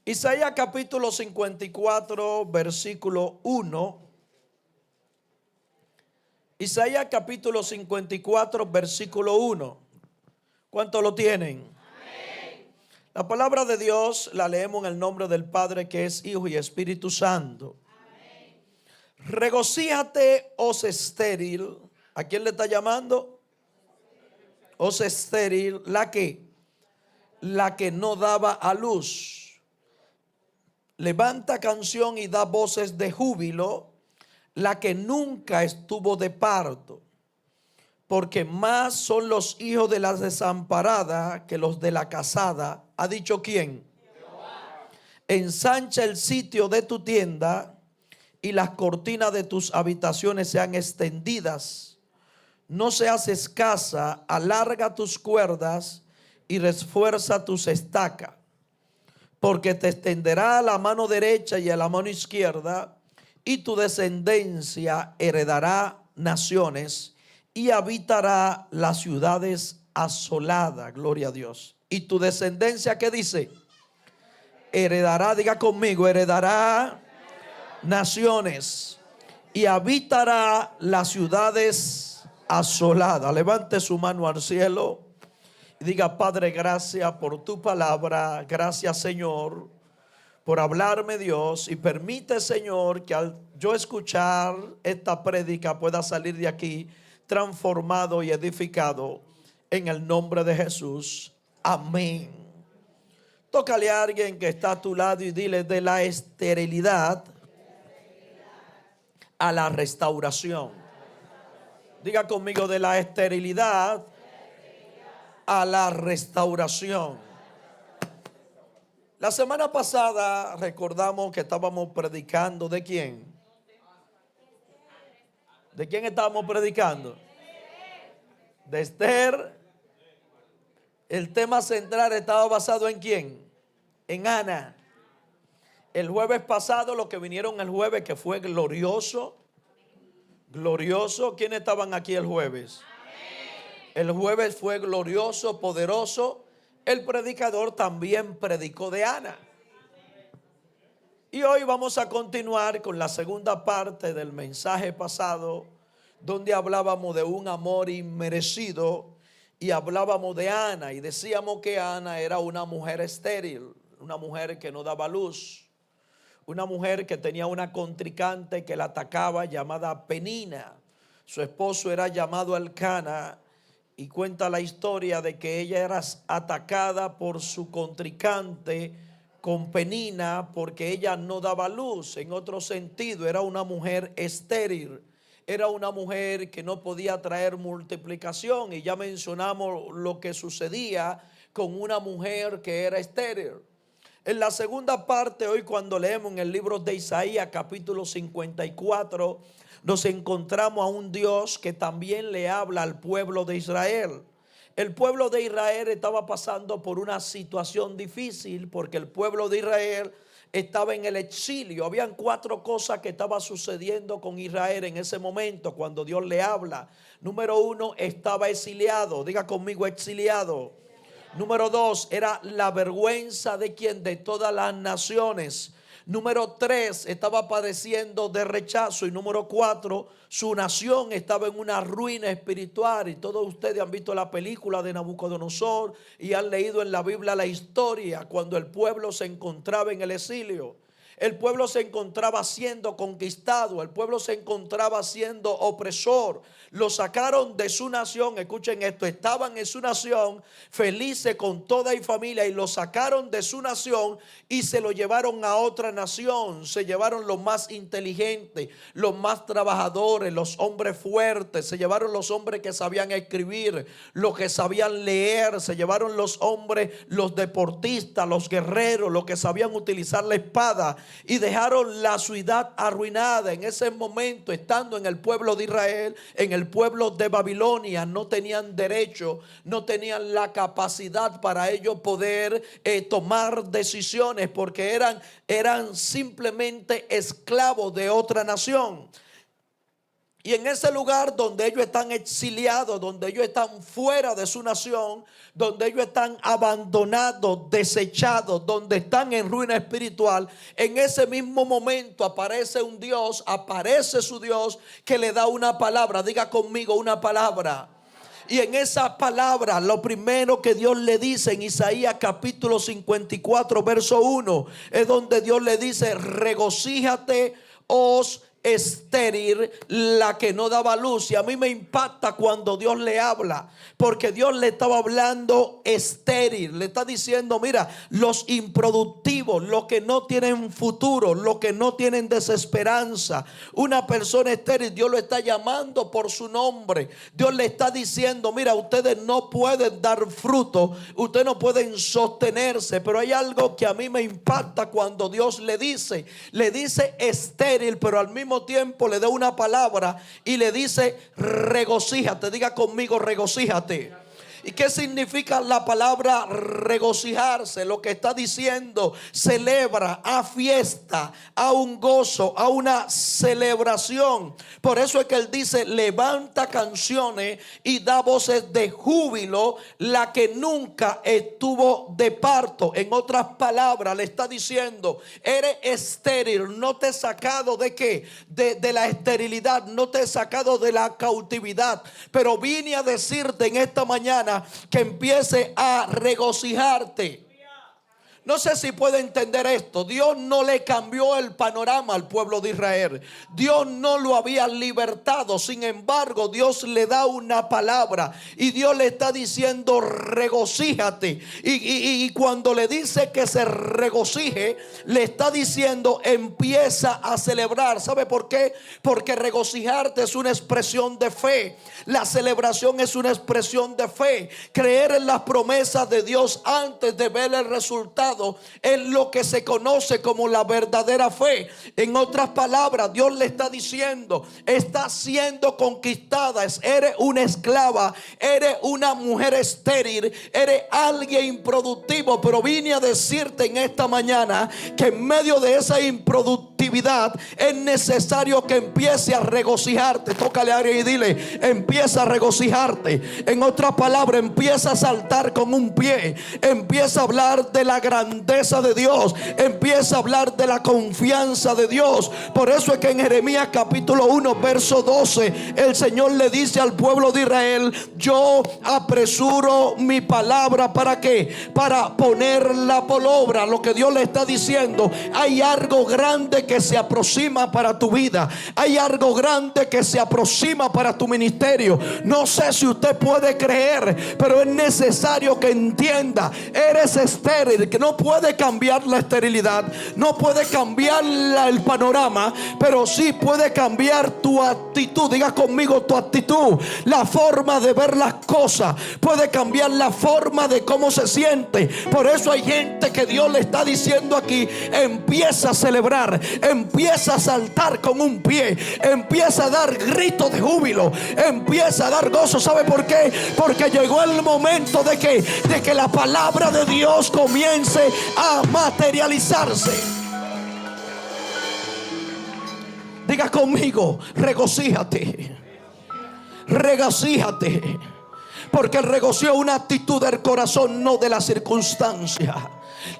Isaías capítulo 54, versículo 1. Isaías capítulo 54, versículo 1. ¿Cuántos lo tienen? Amén. La palabra de Dios la leemos en el nombre del Padre, que es Hijo y Espíritu Santo. Amén. Regocíjate, os estéril. ¿A quién le está llamando? Os estéril, la que no daba a luz. Levanta canción y da voces de júbilo, la que nunca estuvo de parto, porque más son los hijos de la desamparada que los de la casada. ¿Ha dicho quién? Jehová. Ensancha el sitio de tu tienda y las cortinas de tus habitaciones sean extendidas. No seas escasa, alarga tus cuerdas y refuerza tus estacas. Porque te extenderá a la mano derecha y a la mano izquierda, y tu descendencia heredará naciones y habitará las ciudades asoladas. Gloria a Dios. Y tu descendencia, ¿qué dice? Heredará, diga conmigo, heredará naciones y habitará las ciudades asoladas. Levante su mano al cielo. Diga: Padre, gracias por tu palabra. Gracias, Señor, por hablarme, Dios. Y permite, Señor, que al yo escuchar esta prédica pueda salir de aquí transformado y edificado en el nombre de Jesús. Amén. Tócale a alguien que está a tu lado y dile: de la esterilidad a la restauración. Diga conmigo: de la esterilidad a la restauración. La semana pasada recordamos que estábamos predicando ¿de quién? ¿De quién estábamos predicando? De Esther. El tema central estaba basado ¿en quién? En Ana. El jueves pasado, los que vinieron el jueves, que fue glorioso. Glorioso. ¿Quiénes estaban aquí el jueves? El jueves fue glorioso, poderoso. El predicador también predicó de Ana. Y hoy vamos a continuar con la segunda parte del mensaje pasado, donde hablábamos de un amor inmerecido y hablábamos de Ana. Y decíamos que Ana era una mujer estéril, una mujer que no daba luz, una mujer que tenía una contrincante que la atacaba llamada Penina. Su esposo era llamado Elcana. Y cuenta la historia de que ella era atacada por su contrincante con Penina porque ella no daba luz. En otro sentido, era una mujer estéril. Era una mujer que no podía traer multiplicación. Y ya mencionamos lo que sucedía con una mujer que era estéril. En la segunda parte, hoy cuando leemos en el libro de Isaías capítulo 54, nos encontramos a un Dios que también le habla al pueblo de Israel. El pueblo de Israel estaba pasando por una situación difícil porque el pueblo de Israel estaba en el exilio. Habían 4 cosas que estaban sucediendo con Israel en ese momento cuando Dios le habla. Número 1, estaba exiliado. Diga conmigo: exiliado. Número 2, era la vergüenza de quién, de todas las naciones. Número 3, estaba padeciendo de rechazo. Y número 4, su nación estaba en una ruina espiritual. Y todos ustedes han visto la película de Nabucodonosor y han leído en la Biblia la historia cuando el pueblo se encontraba en el exilio. El pueblo se encontraba siendo conquistado, el pueblo se encontraba siendo opresor. Lo sacaron de su nación, escuchen esto, estaban en su nación felices con toda y familia y lo sacaron de su nación y se lo llevaron a otra nación. Se llevaron los más inteligentes, los más trabajadores, los hombres fuertes, se llevaron los hombres que sabían escribir, los que sabían leer, se llevaron los hombres, los deportistas, los guerreros, los que sabían utilizar la espada. Y dejaron la ciudad arruinada. En ese momento, estando en el pueblo de Israel, en el pueblo de Babilonia, no tenían derecho, no tenían la capacidad para ellos poder tomar decisiones, porque eran simplemente esclavos de otra nación. Y en ese lugar donde ellos están exiliados, donde ellos están fuera de su nación, donde ellos están abandonados, desechados, donde están en ruina espiritual, en ese mismo momento aparece un Dios, aparece su Dios que le da una palabra. Diga conmigo, una palabra. Y en esa palabra, lo primero que Dios le dice en Isaías capítulo 54, verso 1, es donde Dios le dice: regocíjate, estéril, la que no daba luz. Y a mí me impacta cuando Dios le habla, porque Dios le estaba hablando estéril. Le está diciendo: mira, los improductivos, los que no tienen futuro, los que no tienen desesperanza. Una persona estéril, Dios lo está llamando por su nombre. Dios le está diciendo: mira, ustedes no pueden dar fruto, ustedes no pueden sostenerse. Pero hay algo que a mí me impacta cuando Dios le dice estéril, pero al mismo tiempo le da una palabra y le dice: regocíjate. Diga conmigo, regocíjate. ¿Y qué significa la palabra regocijarse? Lo que está diciendo: celebra, a fiesta, a un gozo, a una celebración. Por eso es que él dice: levanta canciones y da voces de júbilo, la que nunca estuvo de parto. En otras palabras, le está diciendo: eres estéril, no te he sacado de qué, de la esterilidad, no te he sacado de la cautividad, pero vine a decirte en esta mañana que empiece a regocijarte. No sé si puede entender esto. Dios no le cambió el panorama al pueblo de Israel. Dios no lo había libertado. Sin embargo, Dios le da una palabra y Dios le está diciendo: regocíjate. Y cuando le dice que se regocije, le está diciendo: empieza a celebrar. ¿Sabe por qué? Porque regocijarte es una expresión de fe. La celebración es una expresión de fe. Creer en las promesas de Dios antes de ver el resultado es lo que se conoce como la verdadera fe. En otras palabras, Dios le está diciendo: estás siendo conquistada, eres una esclava, eres una mujer estéril, eres alguien improductivo, pero vine a decirte en esta mañana que en medio de esa improductividad es necesario que empiece a regocijarte. Tócale a alguien y dile: empieza a regocijarte. En otras palabras, empieza a saltar con un pie, empieza a hablar de la grandeza de Dios, empieza a hablar de la confianza de Dios. Por eso es que en Jeremías capítulo 1 verso 12 el Señor le dice al pueblo de Israel: yo apresuro mi palabra. ¿Para qué? Para ponerla por obra. Lo que Dios le está diciendo: hay algo grande que se aproxima para tu vida, hay algo grande que se aproxima para tu ministerio. No sé si usted puede creer, pero es necesario que entienda: eres estéril, que no puede cambiar la esterilidad, no puede cambiar el panorama, pero sí puede cambiar tu actitud. Diga conmigo, tu actitud, la forma de ver las cosas, puede cambiar la forma de cómo se siente. Por eso hay gente que Dios le está diciendo aquí: empieza a celebrar, empieza a saltar con un pie, empieza a dar gritos de júbilo, empieza a dar gozo. ¿Sabe por qué? Porque llegó el momento de que la palabra de Dios comience a materializarse. Diga conmigo: regocíjate, regocíjate. Porque el regocijo es una actitud del corazón, no de la circunstancia.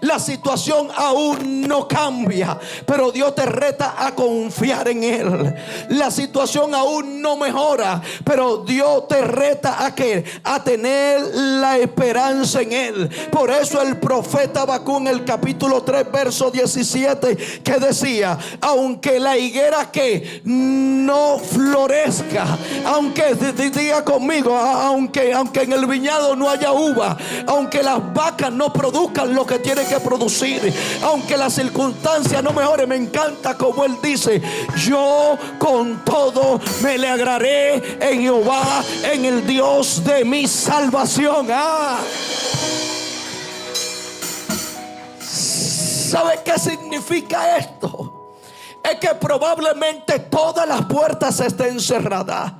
La situación aún no cambia, pero Dios te reta a confiar en Él. La situación aún no mejora, pero Dios te reta a ¿qué? A tener la esperanza en Él. Por eso el profeta Habacuc en el capítulo 3 verso 17 que decía: aunque la higuera que no florezca, aunque diga conmigo, aunque en el viñedo no haya uva, aunque las vacas no produzcan lo que tienen que producir, aunque las circunstancias no mejoren. Me encanta como él dice: yo con todo me alegraré en Jehová, en el Dios de mi salvación. ¿Sabe qué significa esto? Es que probablemente todas las puertas estén cerradas,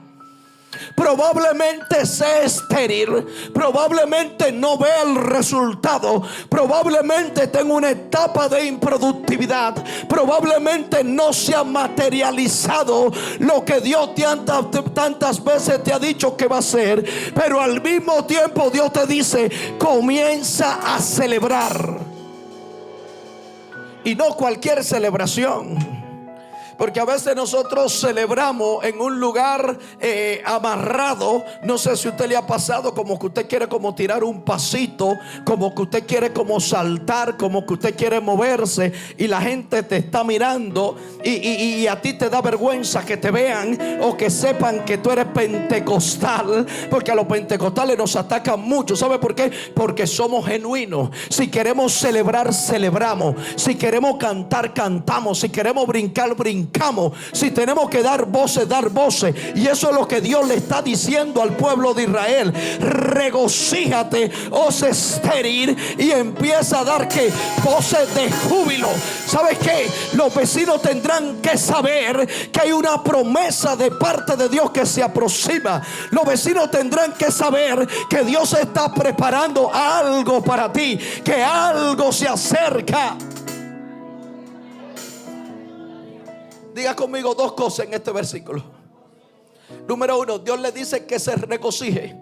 probablemente sea estéril, probablemente no vea el resultado, probablemente tenga una etapa de improductividad, probablemente no se ha materializado lo que Dios tantas veces te ha dicho que va a hacer, pero al mismo tiempo Dios te dice: comienza a celebrar. Y no cualquier celebración, porque a veces nosotros celebramos en un lugar amarrado. No sé si a usted le ha pasado, como que usted quiere como tirar un pasito, como que usted quiere como saltar, como que usted quiere moverse, y la gente te está mirando y a ti te da vergüenza que te vean o que sepan que tú eres pentecostal, porque a los pentecostales nos atacan mucho. ¿Sabe por qué? Porque somos genuinos. Si queremos celebrar, celebramos. Si queremos cantar, cantamos. Si queremos brincar, brincamos. Si tenemos que dar voces, dar voces. Y eso es lo que Dios le está diciendo al pueblo de Israel: regocíjate, oh estéril, y empieza a dar que voces de júbilo. ¿Sabes qué? Los vecinos tendrán que saber que hay una promesa de parte de Dios que se aproxima. Los vecinos tendrán que saber que Dios está preparando algo para ti, que algo se acerca. Diga conmigo dos cosas en este versículo. Número uno, Dios le dice que se regocije.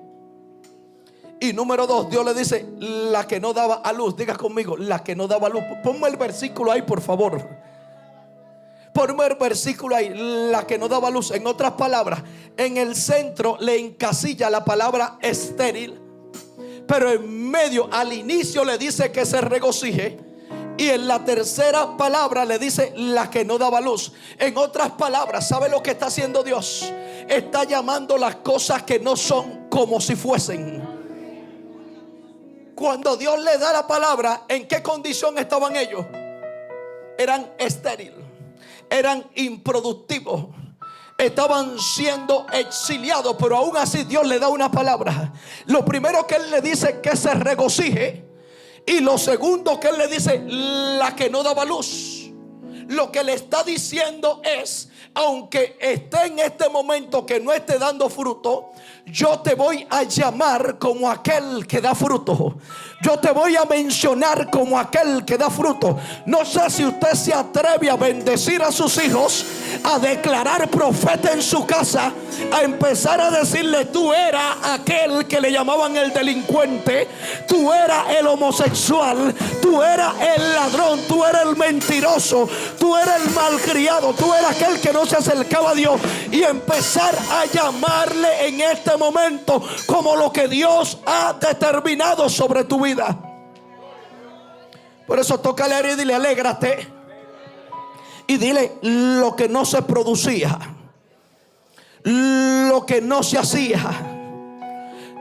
Y número dos, Dios le dice: la que no daba a luz. Diga conmigo: la que no daba a luz. Ponme el versículo ahí, por favor. Ponme el versículo ahí: la que no daba luz. En otras palabras, en el centro le encasilla la palabra estéril, pero en medio, al inicio, le dice que se regocije. Y en la tercera palabra le dice: la que no daba luz. En otras palabras, ¿sabe lo que está haciendo Dios? Está llamando las cosas que no son como si fuesen. Cuando Dios le da la palabra, ¿en qué condición estaban ellos? Eran estériles, eran improductivos, estaban siendo exiliados, pero aún así Dios le da una palabra. Lo primero que Él le dice: que se regocije. Y lo segundo que Él le dice: la que no daba luz. Lo que le está diciendo es: aunque esté en este momento que no esté dando fruto, yo te voy a llamar como aquel que da fruto. Yo te voy a mencionar como aquel que da fruto. No sé si usted se atreve a bendecir a sus hijos, a declarar profeta en su casa, a empezar a decirle: tú eras aquel que le llamaban el delincuente, tú eras el homosexual, tú eras el ladrón, tú eras el mentiroso, tú eras el malcriado, tú eras aquel que no se acercaba a Dios. Y empezar a llamarle en este momento como lo que Dios ha determinado sobre tu vida. Por eso tócale a él y dile: alégrate. Y dile: lo que no se producía, lo que no se hacía,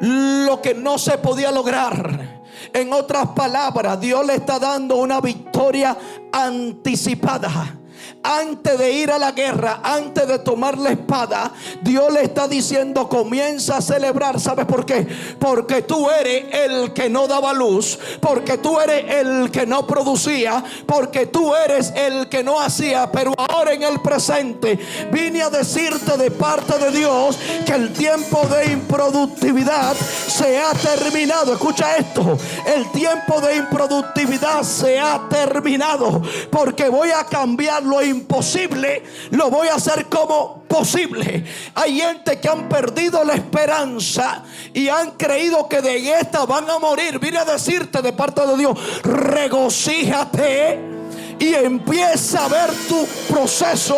lo que no se podía lograr. En otras palabras, Dios le está dando una victoria anticipada. Antes de ir a la guerra, antes de tomar la espada, Dios le está diciendo: comienza a celebrar. ¿Sabes por qué? Porque tú eres el que no daba luz, porque tú eres el que no producía, porque tú eres el que no hacía. Pero ahora, en el presente, vine a decirte de parte de Dios que el tiempo de improductividad se ha terminado. Escucha esto: el tiempo de improductividad se ha terminado, porque voy a cambiar lo imposible, lo voy a hacer como posible. Hay gente que han perdido la esperanza y han creído que de esta van a morir. Vine a decirte de parte de Dios: regocíjate. Y empieza a ver tu proceso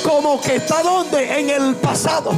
como que está donde, en el pasado.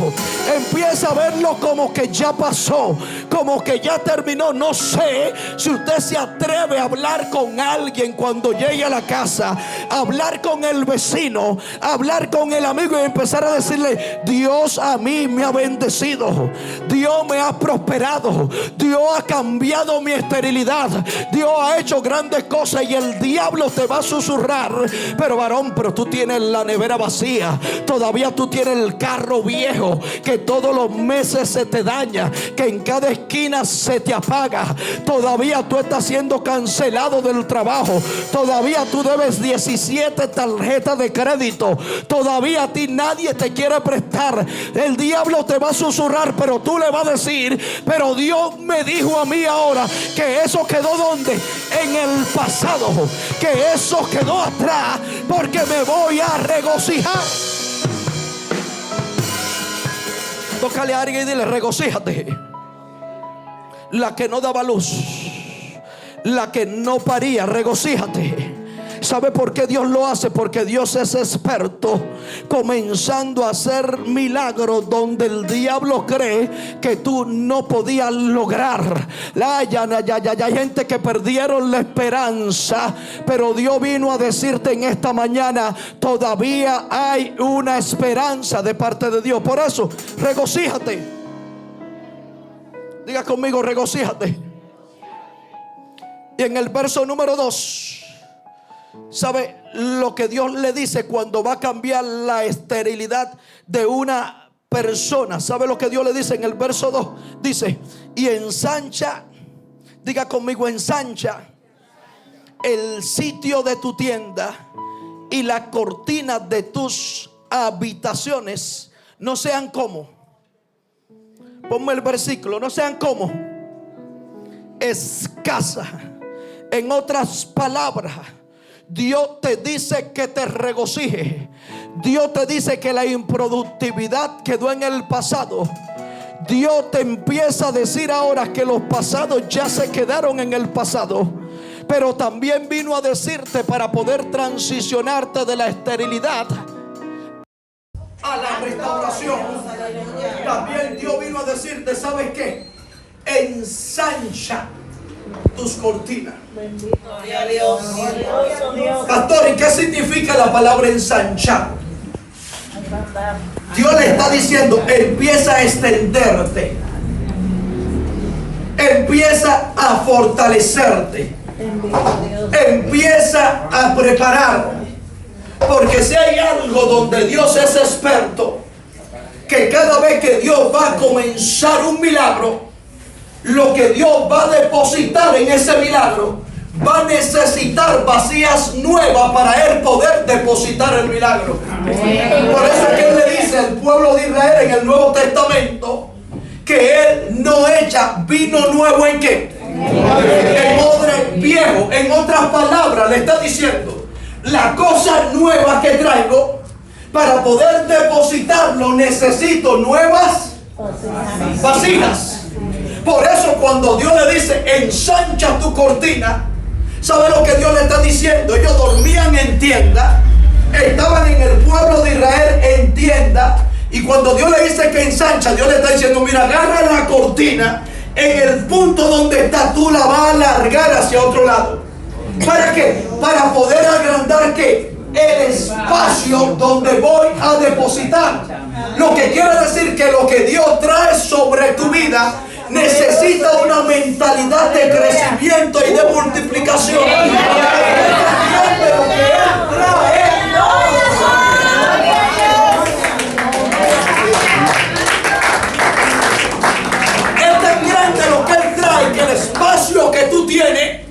Empieza a verlo como que ya pasó, como que ya terminó. No sé si usted se atreve a hablar con alguien cuando llegue a la casa, a hablar con el vecino, a hablar con el amigo y empezar a decirle: Dios a mí me ha bendecido, Dios me ha prosperado, Dios ha cambiado mi esterilidad, Dios ha hecho grandes cosas. Y el diablo te va a susurrar susurrar: pero varón, pero tú tienes la nevera vacía, todavía tú tienes el carro viejo que todos los meses se te daña, que en cada esquina se te apaga, todavía tú estás siendo cancelado del trabajo, todavía tú debes 17 tarjetas de crédito, todavía a ti nadie te quiere prestar. El diablo te va a susurrar, pero tú le vas a decir: pero Dios me dijo a mí ahora que eso quedó donde, en el pasado, que eso quedó atrás, porque me voy a regocijar. Tócale a alguien y dile: regocíjate. La que no daba luz, la que no paría, regocíjate. ¿Sabe por qué Dios lo hace? Porque Dios es experto comenzando a hacer milagros donde el diablo cree que tú no podías lograr. Hay gente que perdieron la esperanza, pero Dios vino a decirte en esta mañana: todavía hay una esperanza de parte de Dios. Por eso, regocíjate. Diga conmigo: regocíjate. Y en el verso número 2, ¿sabe lo que Dios le dice cuando va a cambiar la esterilidad de una persona? ¿Sabe lo que Dios le dice en el verso 2? Dice: y ensancha, diga conmigo, ensancha el sitio de tu tienda y las cortinas de tus habitaciones no sean como, ponme el versículo, no sean como escasa. En otras palabras, Dios te dice que te regocijes. Dios te dice que la improductividad quedó en el pasado. Dios te empieza a decir ahora que los pasados ya se quedaron en el pasado, pero también vino a decirte, para poder transicionarte de la esterilidad a la restauración, también Dios vino a decirte: ¿sabes qué? Ensancha tus cortinas. Gloria a Dios. Pastor, ¿y qué significa la palabra ensanchar? Dios le está diciendo: empieza a extenderte, empieza a fortalecerte, empieza a preparar. Porque si hay algo donde Dios es experto, que cada vez que Dios va a comenzar un milagro, lo que Dios va a depositar en ese milagro va a necesitar vasijas nuevas para Él poder depositar el milagro. Por eso es que Él le dice al pueblo de Israel en el Nuevo Testamento que Él no echa vino nuevo en ¿qué? En odre viejo. En otras palabras, le está diciendo: la cosa nueva que traigo, para poder depositarlo necesito nuevas vasijas. Por eso cuando Dios le dice: ensancha tu cortina, ¿sabe lo que Dios le está diciendo? Ellos dormían en tienda, estaban en el pueblo de Israel en tienda, y cuando Dios le dice que ensancha, Dios le está diciendo: mira, agarra la cortina, en el punto donde está tú la vas a alargar hacia otro lado. ¿Para qué? Para poder agrandar ¿qué? El espacio donde voy a depositar. Lo que quiere decir que lo que Dios trae sobre tu vida necesita una mentalidad de crecimiento y de multiplicación. Es tan grande lo que Él trae que el espacio que tú tienes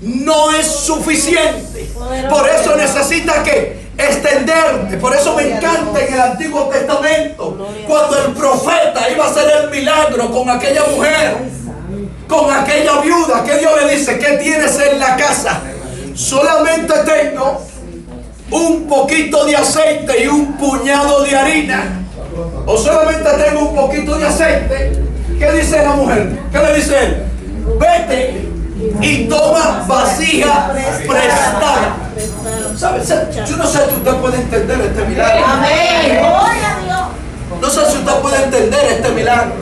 no es suficiente. Por eso necesita que extenderte. Por eso me encanta en el Antiguo Testamento cuando el profeta iba a hacer el milagro con aquella mujer, con aquella viuda, que Dios le dice: ¿qué tienes en la casa? Solamente tengo un poquito de aceite y un puñado de harina. O solamente tengo un poquito de aceite. ¿Qué dice la mujer? ¿Qué le dice él? Vete y toma vasija prestada. ¿Sabes? Yo no sé si usted puede entender este milagro. Amén. Gloria a Dios. No sé si usted puede entender este milagro.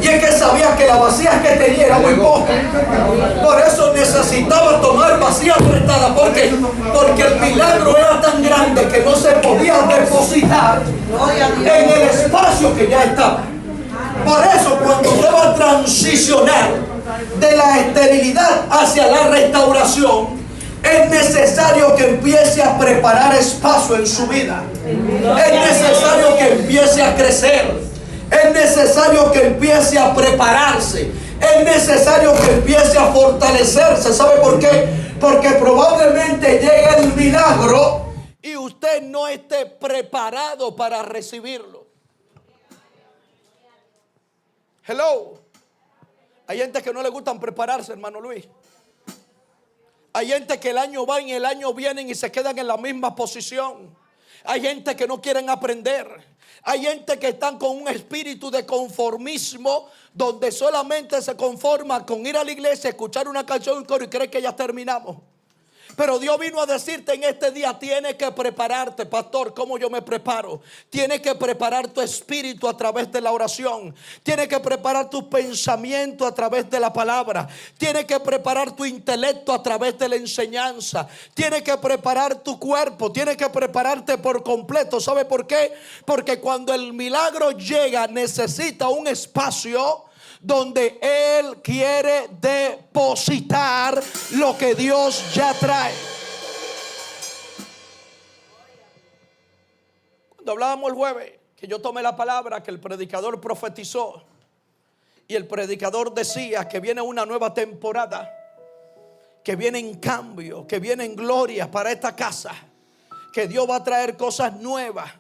Y es que sabía que las vasijas que tenía eran muy pocas. Por eso necesitaba tomar vasijas prestadas. ¿Por qué? Porque el milagro era tan grande que no se podía depositar en el espacio que ya estaba. Por eso cuando usted va a transicionar de la esterilidad hacia la restauración, Es necesario que empiece a preparar espacio en su vida. Es necesario que empiece a crecer. Es necesario que empiece a prepararse. Es necesario que empiece a fortalecerse. ¿Sabe por qué? Porque probablemente llegue el milagro y usted no esté preparado para recibirlo. Hello. Hay gente que no le gustan prepararse, hermano Luis. Hay gente que el año va y el año vienen y se quedan en la misma posición. Hay gente que no quieren aprender. Hay gente que están con un espíritu de conformismo, donde solamente se conforma con ir a la iglesia, escuchar una canción y un coro y creen que ya terminamos. Pero Dios vino a decirte en este día: tienes que prepararte. Pastor, ¿cómo yo me preparo? Tienes que preparar tu espíritu a través de la oración. Tienes que preparar tu pensamiento a través de la palabra. Tienes que preparar tu intelecto a través de la enseñanza. Tienes que preparar tu cuerpo. Tienes que prepararte por completo. ¿Sabe por qué? Porque cuando el milagro llega, necesita un espacio donde Él quiere depositar lo que Dios ya trae. Cuando hablábamos el jueves, que yo tomé la palabra, que el predicador profetizó, y el predicador decía que viene una nueva temporada, que viene en cambio, que viene en gloria para esta casa, que Dios va a traer cosas nuevas.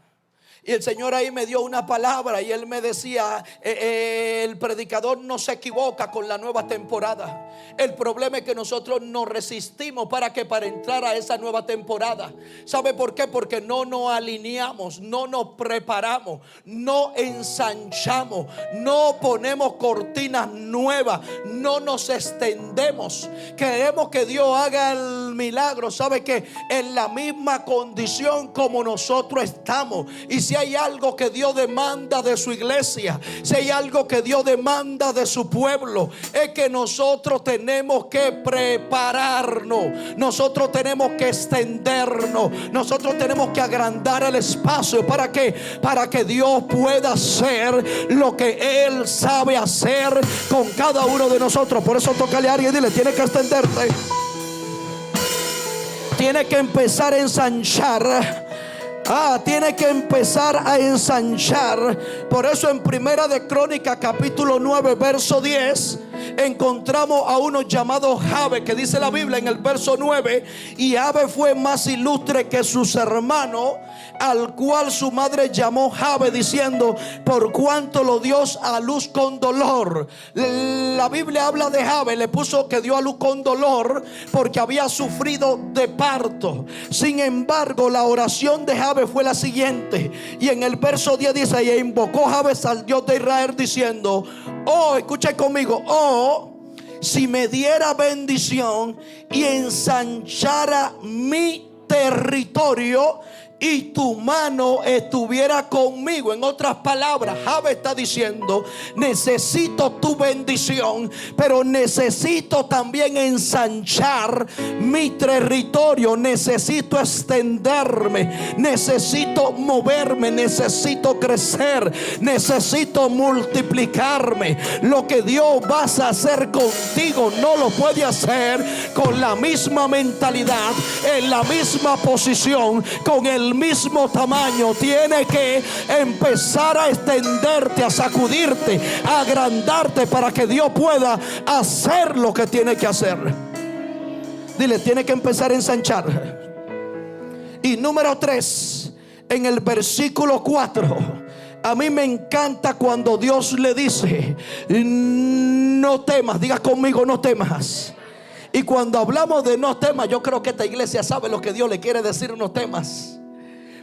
Y el Señor ahí me dio una palabra y Él me decía, el predicador no se equivoca con la nueva temporada. El problema es que nosotros nos resistimos para entrar a esa nueva temporada. ¿Sabe por qué? Porque no nos alineamos, no nos preparamos, no ensanchamos, no ponemos cortinas nuevas, no nos extendemos. Queremos que Dios haga el milagro, ¿sabe qué? En la misma condición como nosotros estamos. Y si hay algo que Dios demanda de su iglesia, si hay algo que Dios demanda de su pueblo, es que nosotros tenemos que prepararnos, nosotros tenemos que extendernos, nosotros tenemos que agrandar el espacio. ¿Para qué? Para que Dios pueda hacer lo que Él sabe hacer con cada uno de nosotros. Por eso tócale a alguien y dile: tienes que extenderte, tienes que empezar a ensanchar. Tiene que empezar a ensanchar. Por eso en Primera de Crónicas capítulo 9 verso 10 encontramos a uno llamado Jabe, que dice la Biblia en el verso 9: y Jabe fue más ilustre que sus hermanos, al cual su madre llamó Jabe, diciendo: por cuanto lo dio a luz con dolor. La Biblia habla de Jabe, le puso que dio a luz con dolor porque había sufrido de parto. Sin embargo, la oración de Jabe fue la siguiente, y en el verso 10 dice: y invocó Jabe al Dios de Israel diciendo: escuchen conmigo, si me diera bendición y ensanchara mi territorio y tu mano estuviera conmigo. En otras palabras, Jabe está diciendo: necesito tu bendición, pero necesito también ensanchar mi territorio, necesito extenderme, necesito moverme, necesito crecer, necesito multiplicarme. Lo que Dios va a hacer contigo no lo puede hacer con la misma mentalidad, en la misma posición, con el mismo tamaño. Tiene que empezar a extenderte, a sacudirte, a agrandarte para que Dios pueda hacer lo que tiene que hacer. Dile: tiene que empezar a ensanchar. Y número 3, en el versículo 4, a mí me encanta cuando Dios le dice: no temas. Diga conmigo: no temas. Y cuando hablamos de no temas, yo creo que esta iglesia sabe lo que Dios le quiere decir: no temas.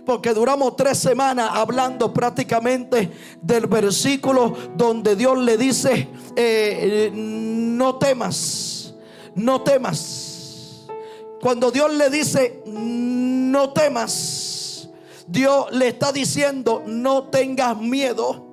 Porque duramos 3 semanas hablando prácticamente del versículo donde Dios le dice: no temas, no temas. Cuando Dios le dice no temas, Dios le está diciendo: no tengas miedo.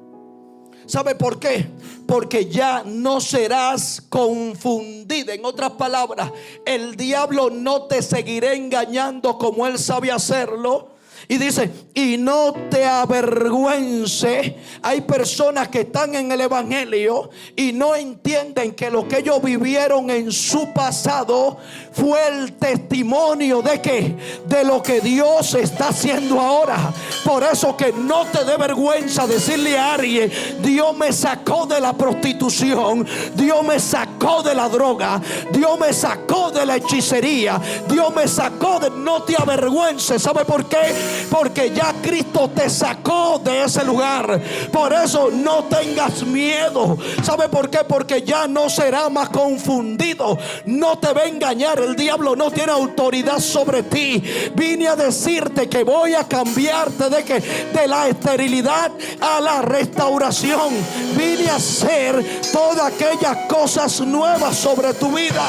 ¿Sabe por qué? Porque ya no serás confundida. En otras palabras, el diablo no te seguirá engañando como él sabe hacerlo, Y dice, y no te avergüences. Hay personas que están en el evangelio y no entienden que lo que ellos vivieron en su pasado fue el testimonio de que de lo que Dios está haciendo ahora. Por eso que no te dé vergüenza decirle a alguien: Dios me sacó de la prostitución, Dios me sacó de la droga, Dios me sacó de la hechicería, Dios me sacó de... No te avergüences. ¿Sabe por qué? Porque ya Cristo te sacó de ese lugar. Por eso no tengas miedo. ¿Sabe por qué? Porque ya no será más confundido. No te va a engañar. El diablo no tiene autoridad sobre ti. Vine a decirte que voy a cambiarte de la esterilidad a la restauración. Vine a hacer todas aquellas cosas nuevas sobre tu vida.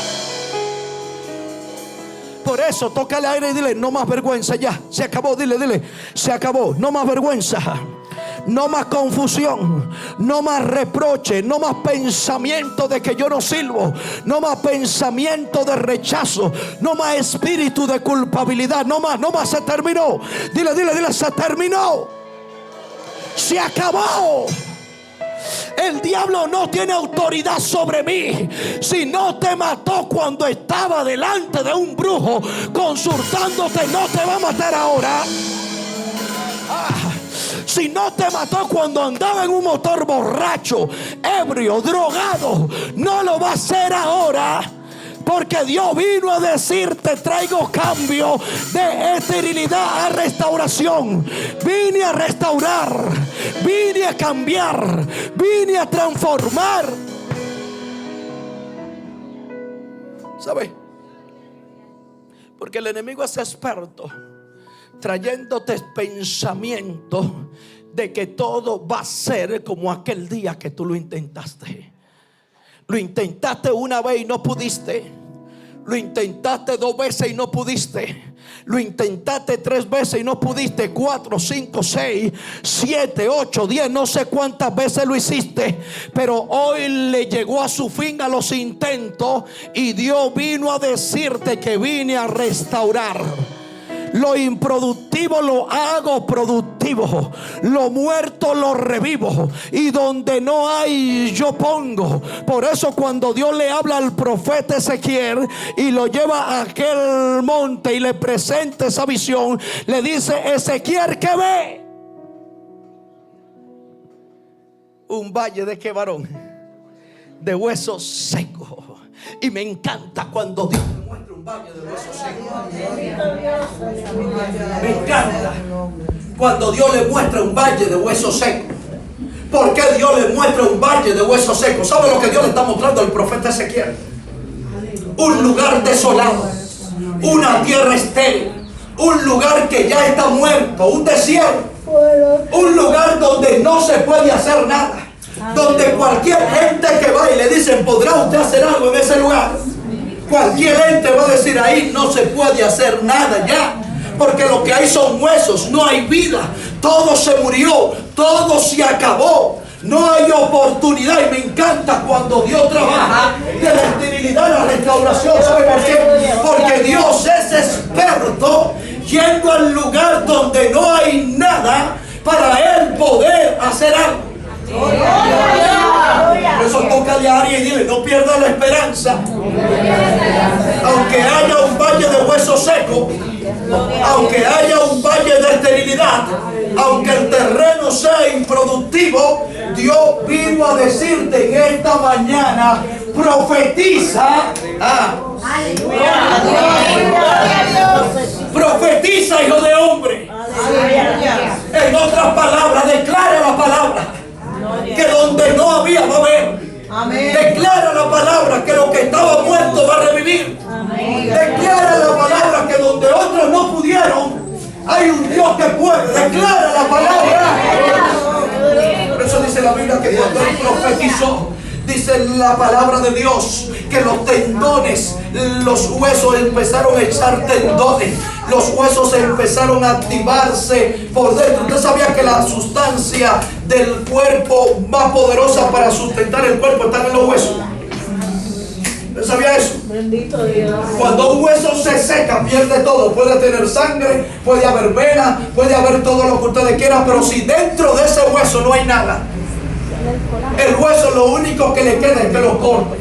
Por eso tócale aire y dile: no más vergüenza, ya, se acabó. Dile, se acabó, no más vergüenza, no más confusión, no más reproche, no más pensamiento de que yo no sirvo, no más pensamiento de rechazo, no más espíritu de culpabilidad, no más, se terminó. Dile, se terminó, se acabó. El diablo no tiene autoridad sobre mí. Si no te mató cuando estaba delante de un brujo consultándote, no te va a matar ahora. Si no te mató cuando andaba en un motor borracho, ebrio, drogado, no lo va a hacer ahora. Porque Dios vino a decirte: traigo cambio de esterilidad a restauración. Vine a restaurar, vine a cambiar, vine a transformar. ¿Sabe? Porque el enemigo es experto trayéndote pensamientos de que todo va a ser como aquel día que tú lo intentaste. Lo intentaste una vez y no pudiste. Lo intentaste 2 veces y no pudiste. Lo intentaste 3 veces y no pudiste. 4, 5, 6, 7, 8, 10. No sé cuántas veces lo hiciste. Pero hoy le llegó a su fin a los intentos. Y Dios vino a decirte que vine a restaurar. Lo improductivo lo hago productivo. Lo muerto lo revivo. Y donde no hay, yo pongo. Por eso cuando Dios le habla al profeta Ezequiel y lo lleva a aquel monte y le presenta esa visión, le dice: Ezequiel, ¿qué ve? Un valle de qué, varón, de huesos secos. Y me encanta cuando Dios me muestra un valle de huesos secos. Me encanta cuando Dios le muestra un valle de huesos secos. ¿Por qué Dios le muestra un valle de huesos secos? ¿Sabe lo que Dios le está mostrando al profeta Ezequiel? Un lugar desolado, una tierra estéril, un lugar que ya está muerto, un desierto, un lugar donde no se puede hacer nada. Donde cualquier gente que va y le dicen: ¿podrá usted hacer algo en ese lugar? Cualquier gente va a decir: ahí no se puede hacer nada ya. Porque lo que hay son huesos, no hay vida. Todo se murió, todo se acabó. No hay oportunidad. Y me encanta cuando Dios trabaja de la esterilidad a la restauración. ¿Sabe por qué? Porque Dios es experto yendo al lugar donde no hay nada para Él poder hacer algo. Por eso tócale a alguien y dile: no pierdas la esperanza. Aunque haya un valle de huesos secos, aunque haya un valle de esterilidad, aunque el terreno sea improductivo, Dios vino a decirte en esta mañana: profetiza. Profetiza, hijo de hombre. En otras palabras, declara la palabra. Que donde no había va a haber. Amén. Declara la palabra que lo que estaba muerto va a revivir. Amén. Declara la palabra que donde otros no pudieron, hay un Dios que puede. Declara la palabra. Por eso dice la Biblia que cuando Él profetizó, dice la palabra de Dios, que los tendones, los huesos empezaron a echar tendones. Los huesos empezaron a activarse por dentro. ¿Usted sabía que la sustancia del cuerpo más poderosa para sustentar el cuerpo está en los huesos? ¿Usted sabía eso? Bendito Dios. Cuando un hueso se seca, pierde todo. Puede tener sangre, puede haber vena, puede haber todo lo que ustedes quieran, pero si dentro de ese hueso no hay nada, el hueso lo único que le queda es que lo corte.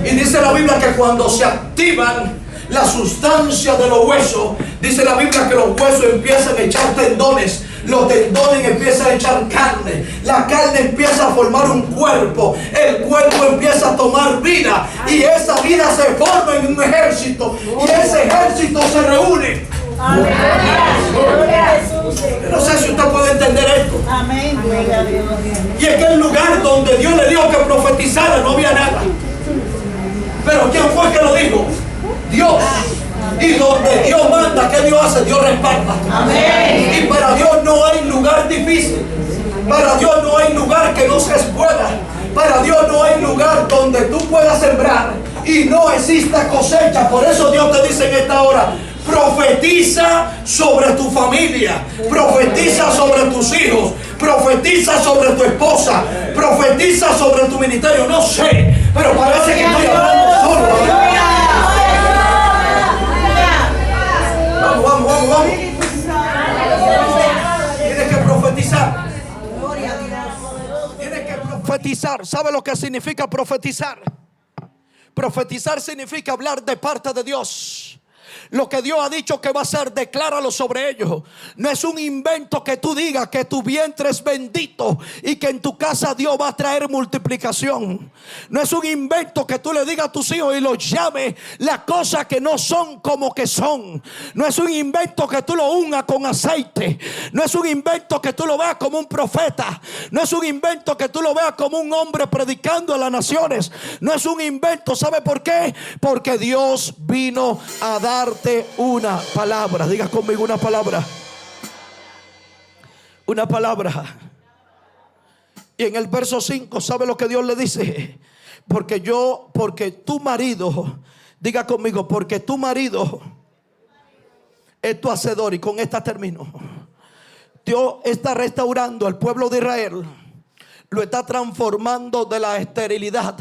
Y dice la Biblia que cuando se activan la sustancia de los huesos, dice la Biblia que los huesos empiezan a echar tendones, los tendones empiezan a echar carne, la carne empieza a formar un cuerpo, el cuerpo empieza a tomar vida y esa vida se forma en un ejército y ese ejército se reúne. Gloria a Jesús. No sé si usted puede entender esto. Amén. Gloria a Dios. Y en el lugar donde Dios le dijo que profetizara no había nada. Pero ¿quién fue que lo dijo? Dios. Y donde Dios manda, ¿qué Dios hace? Dios respalda. Amén. Y para Dios no hay lugar difícil. Para Dios no hay lugar que no se pueda. Para Dios no hay lugar donde tú puedas sembrar y no exista cosecha. Por eso Dios te dice en esta hora: profetiza sobre tu familia, profetiza sobre tus hijos, profetiza sobre tu esposa, profetiza sobre tu ministerio. No sé, pero parece que estoy hablando solo. Vamos. Tienes que profetizar. Tienes que profetizar. ¿Sabe lo que significa profetizar? Profetizar significa hablar de parte de Dios. Lo que Dios ha dicho que va a hacer, decláralo sobre ellos. No es un invento que tú digas que tu vientre es bendito y que en tu casa Dios va a traer multiplicación. No es un invento que tú le digas a tus hijos y los llames las cosas que no son como que son. No es un invento que tú lo ungas con aceite. No es un invento que tú lo veas como un profeta. No es un invento que tú lo veas como un hombre predicando a las naciones. No es un invento. ¿Sabe por qué? Porque Dios vino a darte una palabra. Diga conmigo una palabra. Una palabra. Y en el verso 5, ¿sabe lo que Dios le dice? Porque tu marido, diga conmigo, porque tu marido es tu hacedor. Y con esta termino. Dios está restaurando al pueblo de Israel. Lo está transformando de la esterilidad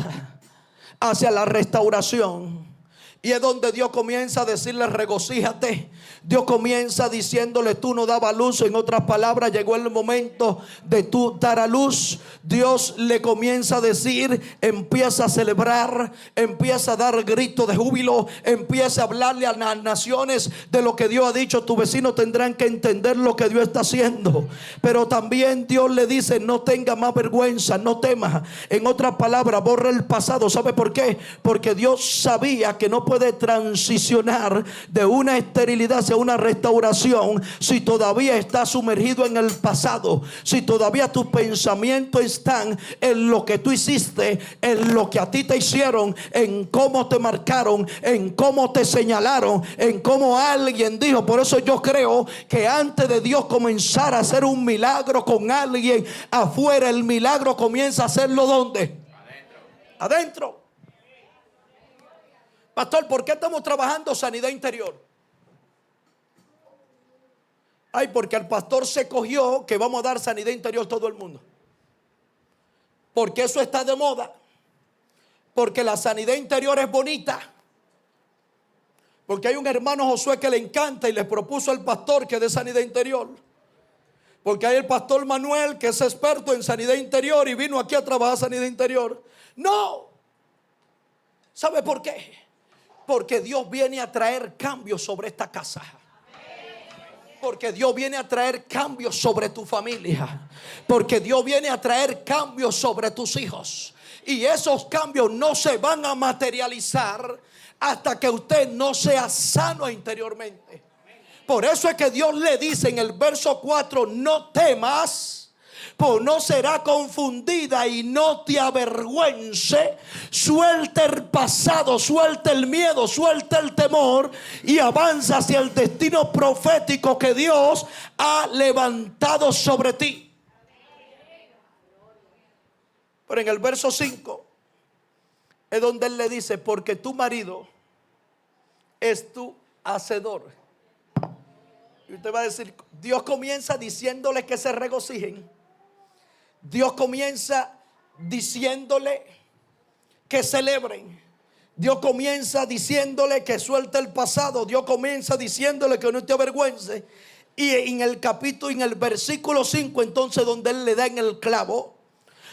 hacia la restauración. Y es donde Dios comienza a decirle: regocíjate. Dios comienza diciéndole: tú no dabas luz. En otras palabras, llegó el momento de tú dar a luz. Dios le comienza a decir: empieza a celebrar, empieza a dar gritos de júbilo, empieza a hablarle a las naciones de lo que Dios ha dicho. Tus vecinos tendrán que entender lo que Dios está haciendo. Pero también Dios le dice: no tenga más vergüenza, no temas. En otras palabras, borra el pasado. ¿Sabe por qué? Porque Dios sabía que no puede transicionar de una esterilidad hacia una restauración si todavía está sumergido en el pasado, si todavía tus pensamientos están en lo que tú hiciste, en lo que a ti te hicieron, en cómo te marcaron, en cómo te señalaron, en cómo alguien dijo. Por eso yo creo que antes de Dios comenzar a hacer un milagro con alguien afuera, el milagro comienza a hacerlo ¿dónde? Adentro. Pastor, ¿por qué estamos trabajando sanidad interior? Ay, porque el pastor se cogió que vamos a dar sanidad interior a todo el mundo. Porque eso está de moda. Porque la sanidad interior es bonita. Porque hay un hermano Josué que le encanta y le propuso al pastor que dé sanidad interior. Porque hay el pastor Manuel que es experto en sanidad interior y vino aquí a trabajar sanidad interior. No. ¿Sabe por qué? Porque Dios viene a traer cambios sobre esta casa. Porque Dios viene a traer cambios sobre tu familia. Porque Dios viene a traer cambios sobre tus hijos. Y esos cambios no se van a materializar hasta que usted no sea sano interiormente. Por eso es que Dios le dice en el verso 4: no temas, pues no será confundida y no te avergüence. Suelta el pasado, suelta el miedo, suelta el temor y avanza hacia el destino profético que Dios ha levantado sobre ti. Pero en el verso 5 es donde él le dice: porque tu marido es tu hacedor. Y usted va a decir: Dios comienza diciéndole que se regocijen. Dios comienza diciéndole que celebren. Dios comienza diciéndole que suelte el pasado. Dios comienza diciéndole que no te avergüences. Y en el capítulo, en el versículo 5, entonces, donde él le da en el clavo,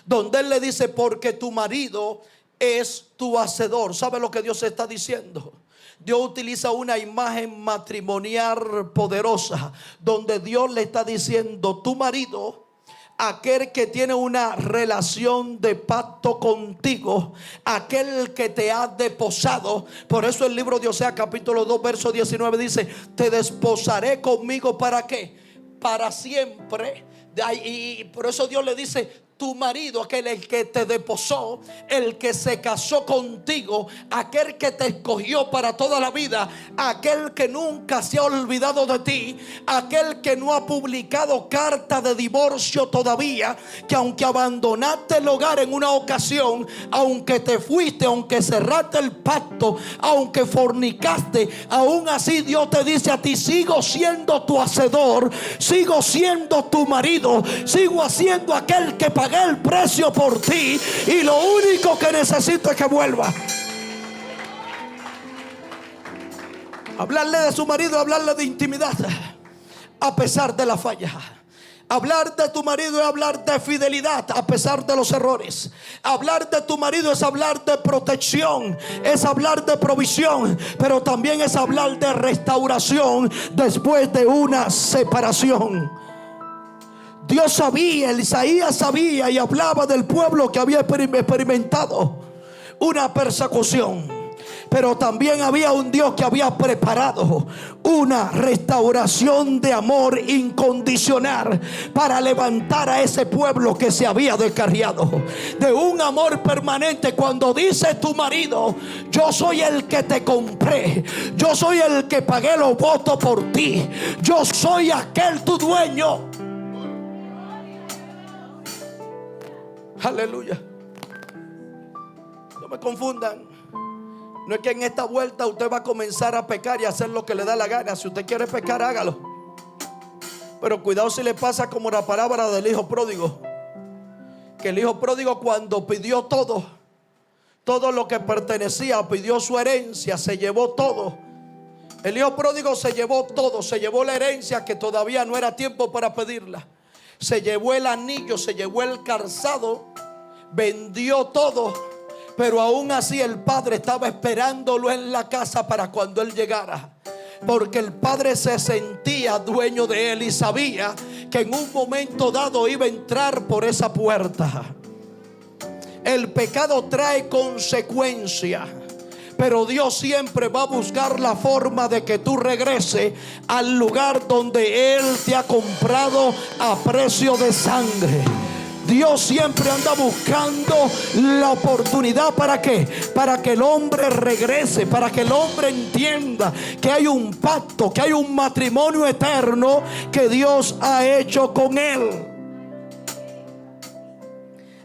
donde él le dice: porque tu marido es tu hacedor. ¿Sabe lo que Dios está diciendo? Dios utiliza una imagen matrimonial poderosa, donde Dios le está diciendo: tu marido, aquel que tiene una relación de pacto contigo, aquel que te ha desposado. Por eso el libro de Oseas capítulo 2 verso 19 dice: te desposaré conmigo. ¿Para qué? Para siempre. Y por eso Dios le dice: tu marido, aquel el que te desposó, el que se casó contigo, aquel que te escogió para toda la vida, aquel que nunca se ha olvidado de ti, aquel que no ha publicado carta de divorcio todavía, que aunque abandonaste el hogar en una ocasión, aunque te fuiste, aunque cerraste el pacto, aunque fornicaste, aún así Dios te dice a ti: sigo siendo tu hacedor, sigo siendo tu marido, sigo haciendo aquel que pagué el precio por ti, y lo único que necesito es que vuelva. Hablarle de su marido, hablarle de intimidad a pesar de la falla. Hablar de tu marido es hablar de fidelidad a pesar de los errores. Hablar de tu marido es hablar de protección, es hablar de provisión, pero también es hablar de restauración después de una separación. Dios sabía, Isaías sabía y hablaba del pueblo que había experimentado una persecución, pero también había un Dios que había preparado una restauración de amor incondicional para levantar a ese pueblo que se había descarriado, de un amor permanente. Cuando dice tu marido: yo soy el que te compré, yo soy el que pagué los votos por ti, yo soy aquel tu dueño. Aleluya. No me confundan. No es que en esta vuelta usted va a comenzar a pecar y a hacer lo que le da la gana. Si usted quiere pecar, hágalo. Pero cuidado si le pasa como la parábola del hijo pródigo. Que el hijo pródigo, cuando pidió todo lo que pertenecía, pidió su herencia, se llevó todo. El hijo pródigo se llevó todo. Se llevó la herencia, que todavía no era tiempo para pedirla. Se llevó el anillo, se llevó el calzado, vendió todo, pero aún así el padre estaba esperándolo en la casa para cuando él llegara, porque el padre se sentía dueño de él y sabía que en un momento dado iba a entrar por esa puerta. El pecado trae consecuencias, pero Dios siempre va a buscar la forma de que tú regreses al lugar donde Él te ha comprado a precio de sangre. Dios siempre anda buscando la oportunidad. ¿Para qué? Para que el hombre regrese, para que el hombre entienda que hay un pacto, que hay un matrimonio eterno que Dios ha hecho con él.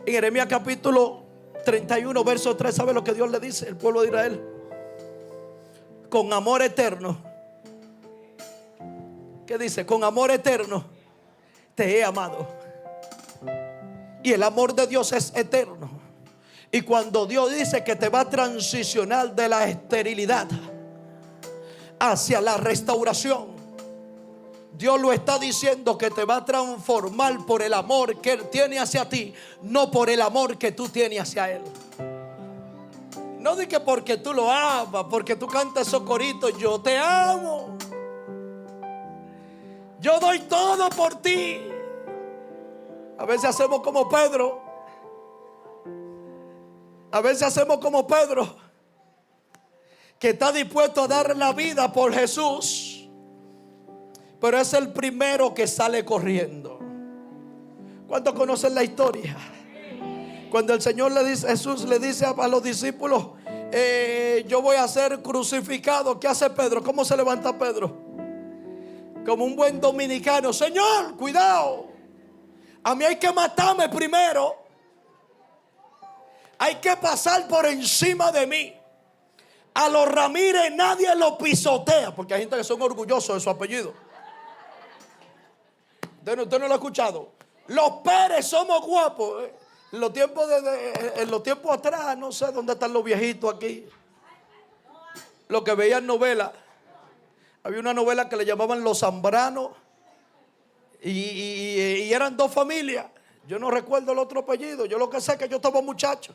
En Jeremías capítulo 31 verso 3, ¿sabe lo que Dios le dice al pueblo de Israel? Con amor eterno. ¿Qué dice? Con amor eterno te he amado. Y el amor de Dios es eterno. Y cuando Dios dice que te va a transicionar de la esterilidad hacia la restauración, Dios lo está diciendo que te va a transformar por el amor que Él tiene hacia ti, no por el amor que tú tienes hacia Él. No di que porque tú lo amas, porque tú cantas esos coritos: yo te amo, yo doy todo por ti. A veces hacemos como Pedro. A veces hacemos como Pedro, que está dispuesto a dar la vida por Jesús, pero es el primero que sale corriendo. ¿Cuántos conocen la historia? Cuando el Señor le dice, Jesús le dice a los discípulos: yo voy a ser crucificado. ¿Qué hace Pedro? ¿Cómo se levanta Pedro? Como un buen dominicano: Señor, cuidado, a mí hay que matarme primero, hay que pasar por encima de mí. A los Ramírez nadie lo pisotea, porque hay gente que son orgullosos de su apellido. Usted no lo ha escuchado. Los Pérez somos guapos. En los tiempos atrás, no sé dónde están los viejitos aquí. Lo que veían novelas. Había una novela que le llamaban Los Zambrano. Y eran dos familias. Yo no recuerdo el otro apellido. Yo lo que sé es que yo estaba muchacho.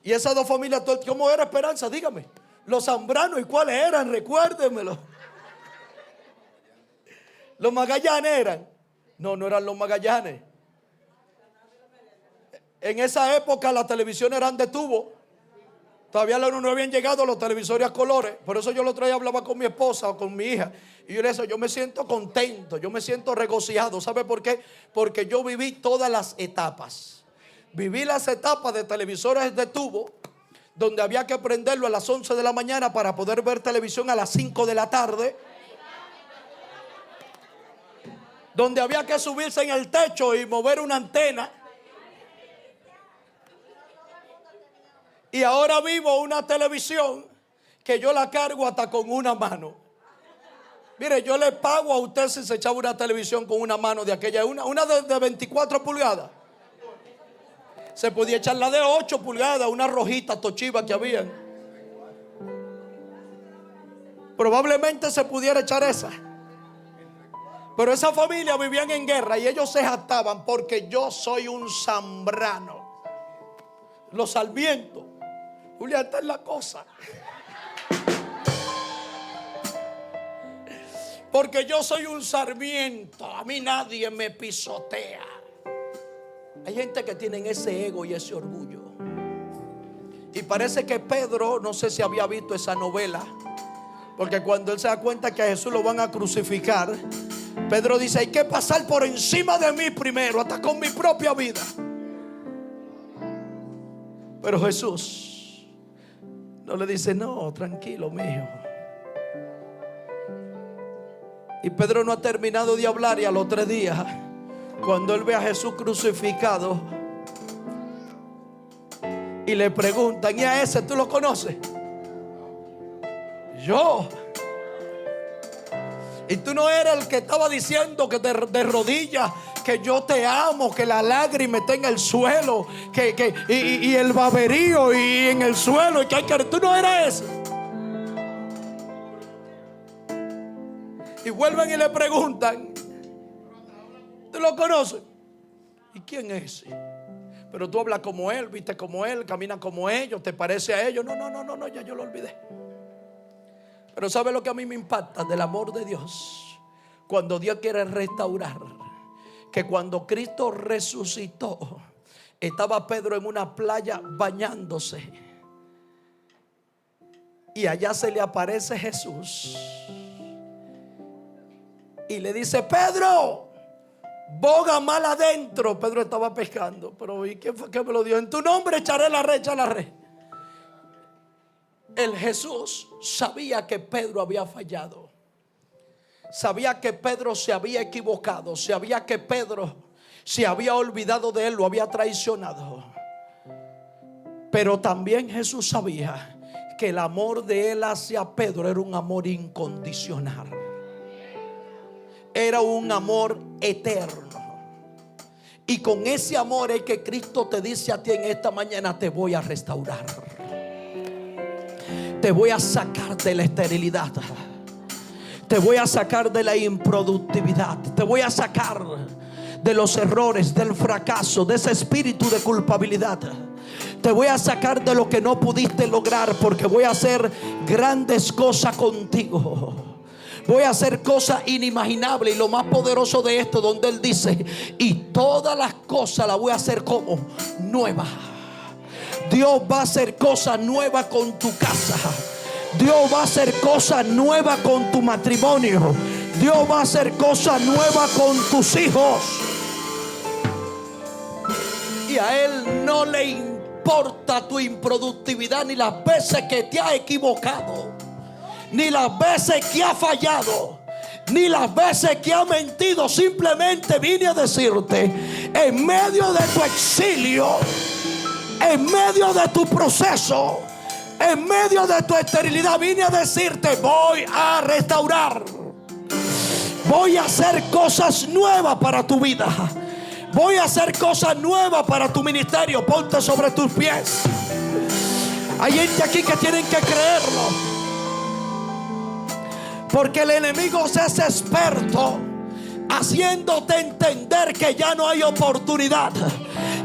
Y esas dos familias, ¿cómo era Esperanza? Dígame. Los Zambrano, ¿y cuáles eran? Recuérdemelo. Los Magallanes eran. No, no eran los Magallanes. En esa época las televisiones eran de tubo. Todavía no habían llegado los televisores a colores. Por eso yo el otro día hablaba con mi esposa o con mi hija. Y yo le decía, yo me siento contento, yo me siento regocijado. ¿Sabe por qué? Porque yo viví todas las etapas. Viví las etapas de televisores de tubo, donde había que prenderlo a las 11 de la mañana para poder ver televisión a las 5 de la tarde. Donde había que subirse en el techo y mover una antena. Y ahora vivo una televisión que yo la cargo hasta con una mano. Mire, yo le pago a usted si se echaba una televisión con una mano de aquella, una de 24 pulgadas. Se podía echar la de 8 pulgadas, una rojita Toshiba que habían. Probablemente se pudiera echar esa. Pero esa familia vivían en guerra y ellos se jactaban porque yo soy un zambrano. Los Sarmientos. Julián, esta es la cosa. Porque yo soy un sarmiento. A mí nadie me pisotea. Hay gente que tienen ese ego y ese orgullo. Y parece que Pedro, no sé si había visto esa novela, porque cuando él se da cuenta que a Jesús lo van a crucificar, Pedro dice, hay que pasar por encima de mí primero, hasta con mi propia vida. Pero Jesús no le dice, no, tranquilo, mijo. Y Pedro no ha terminado de hablar y a los 3 días, cuando él ve a Jesús crucificado y le preguntan, ¿y a ese tú lo conoces? Yo. Y tú no eres el que estaba diciendo que de rodillas, que yo te amo, que la lágrima está en el suelo, y el baberío y en el suelo, y que hay que, tú no eres ese. Y vuelven y le preguntan, ¿tú lo conoces? ¿Y quién es ese? Pero tú hablas como él, viste como él, caminas como ellos, te parece a ellos. No, ya yo lo olvidé. Pero ¿sabe lo que a mí me impacta del amor de Dios? Cuando Dios quiere restaurar. Que cuando Cristo resucitó, estaba Pedro en una playa bañándose. Y allá se le aparece Jesús. Y le dice, Pedro, boga mal adentro. Pedro estaba pescando. Pero ¿y quién fue que me lo dio? En tu nombre echaré la red, echa la red. El Jesús sabía que Pedro había fallado. Sabía que Pedro se había equivocado. Sabía que Pedro se había olvidado de él, lo había traicionado. Pero también Jesús sabía que el amor de él hacia Pedro era un amor incondicional. Era un amor eterno. Y con ese amor es que Cristo te dice a ti en esta mañana, te voy a restaurar. Te voy a sacar de la esterilidad. Te voy a sacar de la improductividad. Te voy a sacar de los errores, del fracaso, de ese espíritu de culpabilidad. Te voy a sacar de lo que no pudiste lograr, porque voy a hacer grandes cosas contigo. Voy a hacer cosas inimaginables. Y lo más poderoso de esto, donde Él dice, y todas las cosas las voy a hacer como nuevas. Dios va a hacer cosas nuevas con tu casa. Dios va a hacer cosas nuevas con tu matrimonio. Dios va a hacer cosas nuevas con tus hijos. Y a Él no le importa tu improductividad, ni las veces que te has equivocado, ni las veces que has fallado, ni las veces que has mentido. Simplemente vine a decirte, en medio de tu exilio, en medio de tu proceso, en medio de tu esterilidad, vine a decirte, voy a restaurar. Voy a hacer cosas nuevas para tu vida. Voy a hacer cosas nuevas para tu ministerio. Ponte sobre tus pies. Hay gente aquí que tienen que creerlo. Porque el enemigo se hace experto haciéndote entender que ya no hay oportunidad,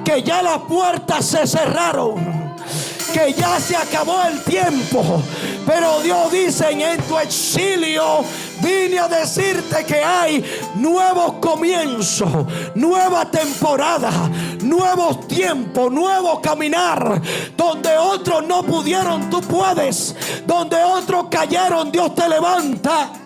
que ya las puertas se cerraron, que ya se acabó el tiempo. Pero Dios dice: en tu exilio vine a decirte que hay nuevos comienzos, nueva temporada, nuevos tiempos, nuevo caminar. Donde otros no pudieron, tú puedes. Donde otros cayeron, Dios te levanta.